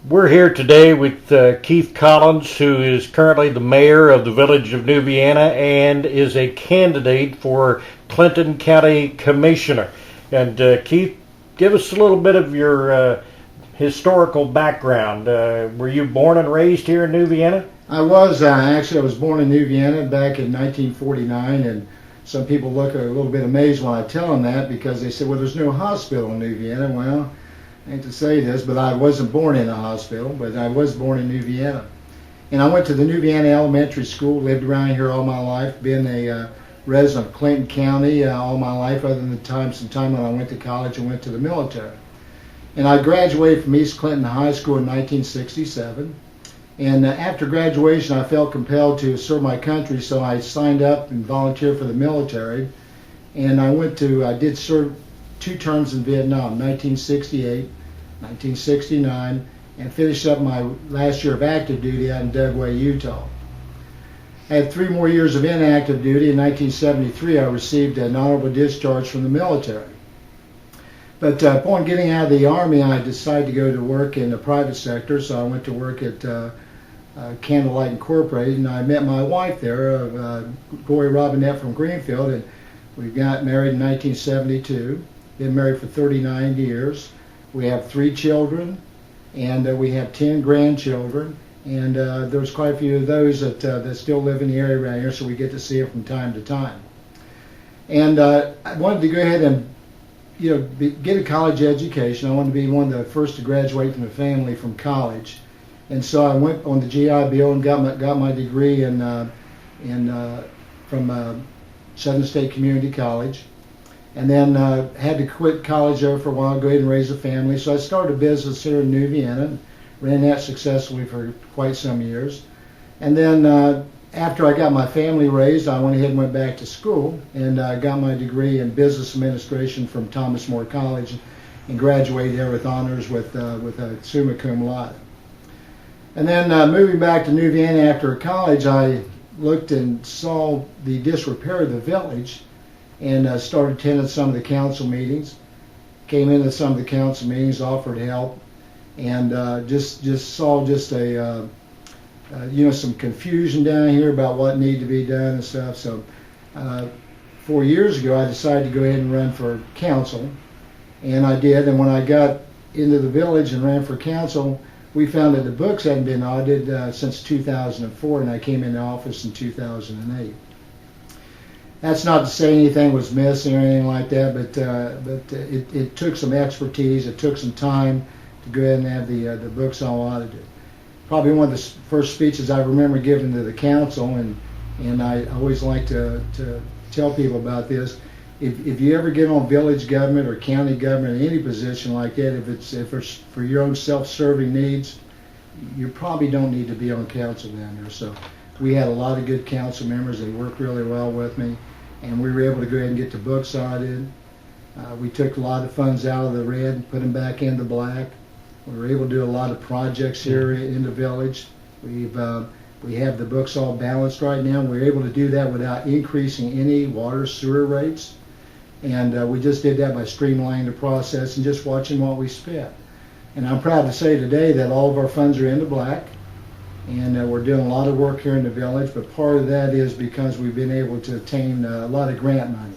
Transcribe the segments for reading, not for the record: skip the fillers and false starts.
We're here today with Keith Collins, who is currently the mayor of the village of New Vienna and is a candidate for Clinton County Commissioner. And Keith, give us a little bit of your historical background. Were you born and raised here in New Vienna? I was. Actually, I was born in New Vienna back in 1949, and some people look a little bit amazed when I tell them that because they say, well, there's no hospital in New Vienna. Well, I hate to say this, but I wasn't born in a hospital, but I was born in New Vienna. And I went to the New Vienna Elementary School, lived around here all my life, been a resident of Clinton County all my life, other than some time when I went to college and went to the military. And I graduated from East Clinton High School in 1967. And after graduation, I felt compelled to serve my country, so I signed up and volunteered for the military. And I did serve 2 terms in Vietnam, 1968, 1969, and finished up my last year of active duty out in Dugway, Utah. I had 3 more years of inactive duty. In 1973, I received an honorable discharge from the military. But upon getting out of the Army, I decided to go to work in the private sector, so I went to work at Candlelight Incorporated, and I met my wife there, Gloria Robinette from Greenfield, and we got married in 1972. Been married for 39 years. We have 3 children, and we have 10 grandchildren, and there's quite a few of those that still live in the area around here, so we get to see them from time to time. And I wanted to go ahead and get a college education. I wanted to be one of the first to graduate from the family from college, and so I went on the GI Bill and got my degree from Southern State Community College. And then had to quit college there for a while, go ahead and raise a family. So I started a business here in New Vienna, ran that successfully for quite some years. And then after I got my family raised, I went ahead and went back to school and got my degree in business administration from Thomas More College and graduated there with honors with a summa cum laude. And then moving back to New Vienna after college, I looked and saw the disrepair of the village and started attending some of the council meetings, came into some of the council meetings, offered help, and just saw some confusion down here about what needed to be done and stuff. So 4 years ago, I decided to go ahead and run for council, and I did. And when I got into the village and ran for council, we found that the books hadn't been audited since 2004, and I came into office in 2008. That's not to say anything was missing or anything like that, but it took some expertise. It took some time to go ahead and have the books all audited. Probably one of the first speeches I remember giving to the council, and I always like to tell people about this. If you ever get on village government or county government, any position like that, if it's for your own self-serving needs, you probably don't need to be on council down there. So we had a lot of good council members. They worked really well with me, and we were able to go ahead and get the books audited. We took a lot of funds out of the red and put them back into black. We were able to do a lot of projects here in the village. We have the books all balanced right now. We're able to do that without increasing any water sewer rates. And we just did that by streamlining the process and just watching what we spent. And I'm proud to say today that all of our funds are in the black. And we're doing a lot of work here in the village, but part of that is because we've been able to obtain a lot of grant money.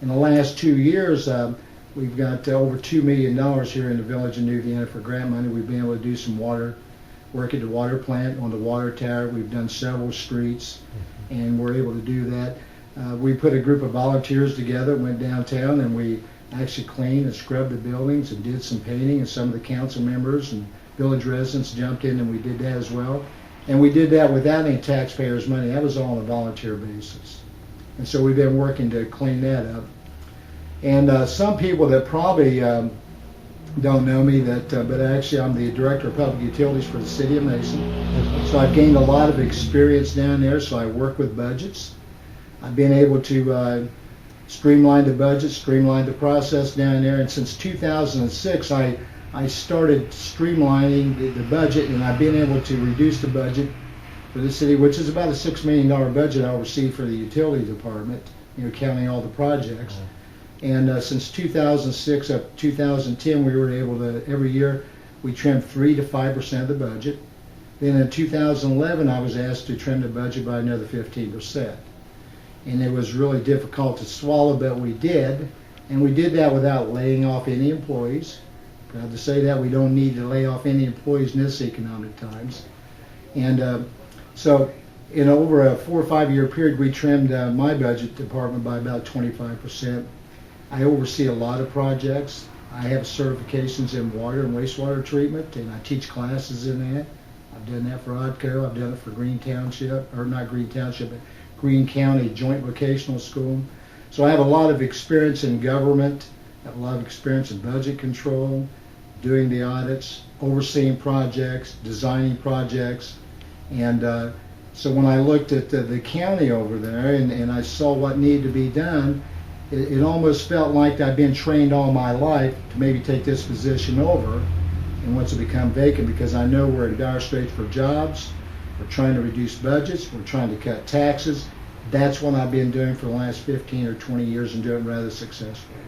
In the last 2 years, we've got over $2 million here in the village of New Vienna for grant money. We've been able to do some water work at the water plant, on the water tower. We've done several streets, and we're able to do that. We put a group of volunteers together, went downtown, and we actually cleaned and scrubbed the buildings and did some painting, and some of the council members and village residents jumped in and we did that as well. And we did that without any taxpayers' money. That was all on a volunteer basis. And so we've been working to clean that up. And some people that probably don't know me, but actually I'm the Director of Public Utilities for the City of Mason. So I've gained a lot of experience down there, so I work with budgets. I've been able to streamline the budget, streamline the process down there, and since 2006 I started streamlining the budget, and I've been able to reduce the budget for the city, which is about a $6 million budget I'll receive for the utility department, counting all the projects. And since 2006 up to 2010, we were able to every year we trimmed 3 to 5% of the budget. Then in 2011, I was asked to trim the budget by another 15%. And it was really difficult to swallow, but we did. And we did that without laying off any employees. Proud to say that we don't need to lay off any employees in this economic times. And so in over a 4 or 5 year period, we trimmed my budget department by about 25%. I oversee a lot of projects. I have certifications in water and wastewater treatment, and I teach classes in that. I've done that for ODCO. I've done it for Green Township, or not Green Township, but Green County Joint Vocational School. So I have a lot of experience in government. I have a lot of experience in budget control, doing the audits, overseeing projects, designing projects. And so when I looked at the county over there and I saw what needed to be done, it almost felt like I've been trained all my life to maybe take this position over. And once it become vacant, because I know we're in dire straits for jobs, we're trying to reduce budgets, we're trying to cut taxes. That's what I've been doing for the last 15 or 20 years and doing rather successfully.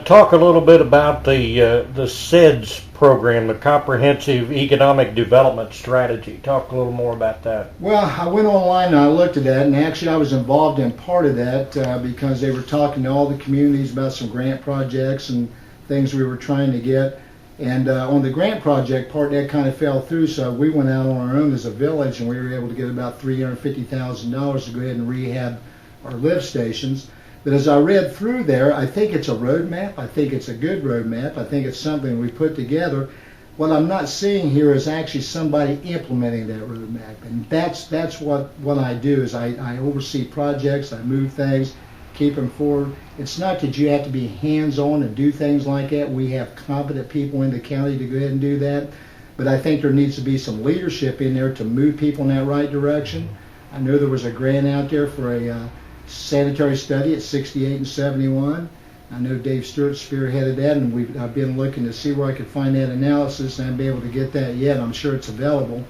Talk a little bit about the CEDS program, the Comprehensive Economic Development Strategy. Talk a little more about that. Well, I went online and I looked at that, and actually I was involved in part of that because they were talking to all the communities about some grant projects and things we were trying to get. And on the grant project part, that kind of fell through, so we went out on our own as a village, and we were able to get about $350,000 to go ahead and rehab our lift stations. But as I read through there, I think it's a roadmap. I think it's a good roadmap. I think it's something we put together. What I'm not seeing here is actually somebody implementing that roadmap. And that's what I do is I oversee projects, I move things, keep them forward. It's not that you have to be hands-on and do things like that. We have competent people in the county to go ahead and do that. But I think there needs to be some leadership in there to move people in that right direction. I know there was a grant out there for a sanitary study at 68 and 71. I know Dave Stewart spearheaded that, and I've been looking to see where I could find that analysis, and I haven't been able to get that yet. I'm sure it's available.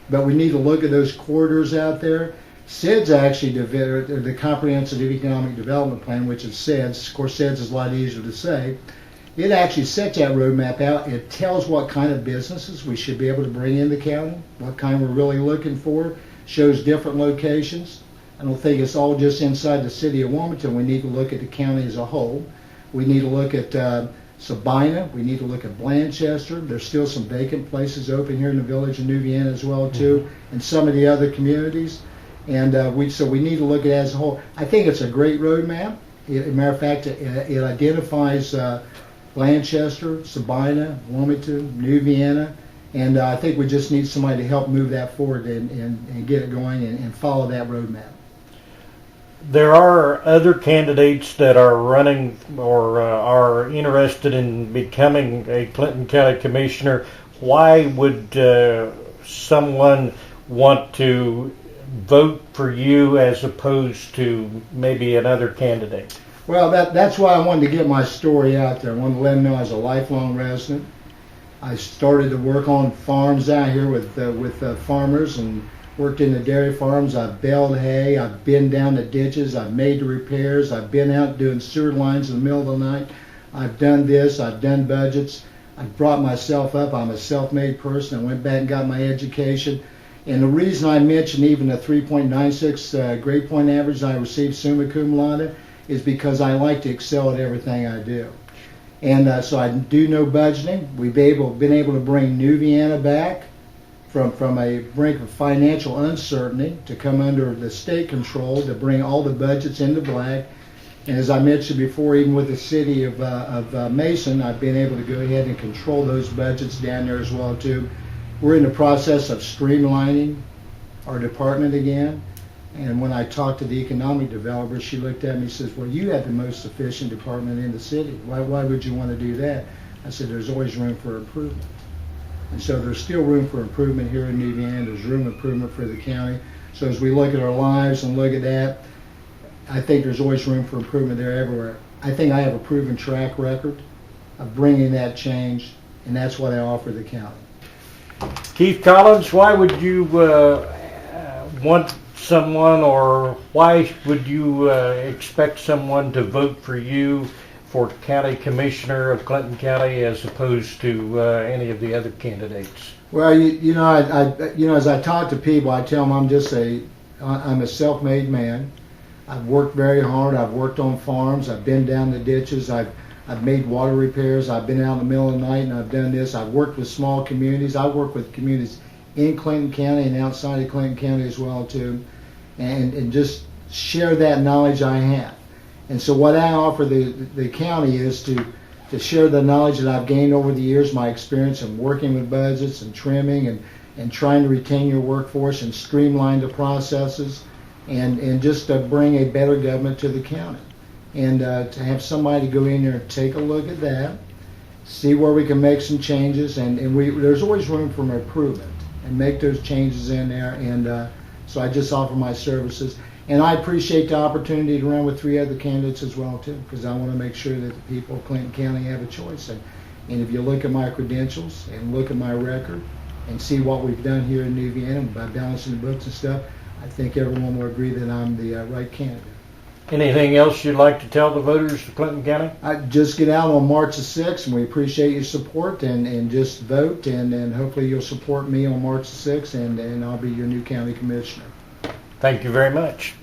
But we need to look at those corridors out there. CEDS actually developed the Comprehensive Economic Development Plan, which is CEDS. Of course, CEDS is a lot easier to say. It actually sets that roadmap out. It tells what kind of businesses we should be able to bring in the county, what kind we're really looking for, shows different locations. I don't think it's all just inside the city of Wilmington. We need to look at the county as a whole. We need to look at Sabina. We need to look at Blanchester. There's still some vacant places open here in the village of New Vienna as well, too, and some of the other communities. And so we need to look at it as a whole. I think it's a great roadmap. As a matter of fact, it identifies Blanchester, Sabina, Wilmington, New Vienna. And I think we just need somebody to help move that forward and get it going and follow that roadmap. There are other candidates that are running or are interested in becoming a Clinton County Commissioner. Why would someone want to vote for you as opposed to maybe another candidate? Well, that's why I wanted to get my story out there. I wanted to let them know I was a lifelong resident. I started to work on farms out here with farmers and worked in the dairy farms. I've baled hay. I've been down the ditches. I've made the repairs. I've been out doing sewer lines in the middle of the night. I've done this. I've done budgets. I've brought myself up. I'm a self-made person. I went back and got my education. And the reason I mentioned even a 3.96 grade point average I received summa cum laude is because I like to excel at everything I do. And so I do know budgeting. We've been able to bring New Vienna back from a brink of financial uncertainty to come under the state control to bring all the budgets into black. And as I mentioned before, even with the city of Mason, I've been able to go ahead and control those budgets down there as well too. We're in the process of streamlining our department again. And when I talked to the economic developer, she looked at me and says, well, you have the most efficient department in the city. Why would you want to do that? I said, there's always room for improvement. And so there's still room for improvement here in New Vienna. There's room for improvement for the county. So as we look at our lives and look at that, I think there's always room for improvement there everywhere. I think I have a proven track record of bringing that change, and that's what I offer the county. Keith Collins, why would you want someone, or why would you expect someone to vote for you for county commissioner of Clinton County as opposed to any of the other candidates? Well, as I talk to people, I tell them I'm a self-made man. I've worked very hard. I've worked on farms. I've been down the ditches. I've made water repairs. I've been out in the middle of the night and I've done this. I've worked with small communities. I work with communities in Clinton County and outside of Clinton County as well too, and just share that knowledge I have. And so what I offer the county is to share the knowledge that I've gained over the years, my experience in working with budgets and trimming and trying to retain your workforce and streamline the processes and just to bring a better government to the county. And to have somebody go in there and take a look at that, see where we can make some changes, and there's always room for improvement, and make those changes in there. And so I just offer my services. And I appreciate the opportunity to run with 3 other candidates as well too, because I want to make sure that the people of Clinton County have a choice. And if you look at my credentials and look at my record and see what we've done here in New Vienna by balancing the books and stuff, I think everyone will agree that I'm the right candidate. Anything else you'd like to tell the voters of Clinton County? Just get out on March the 6th, and we appreciate your support, and just vote, and hopefully you'll support me on March the 6th, and I'll be your new county commissioner. Thank you very much.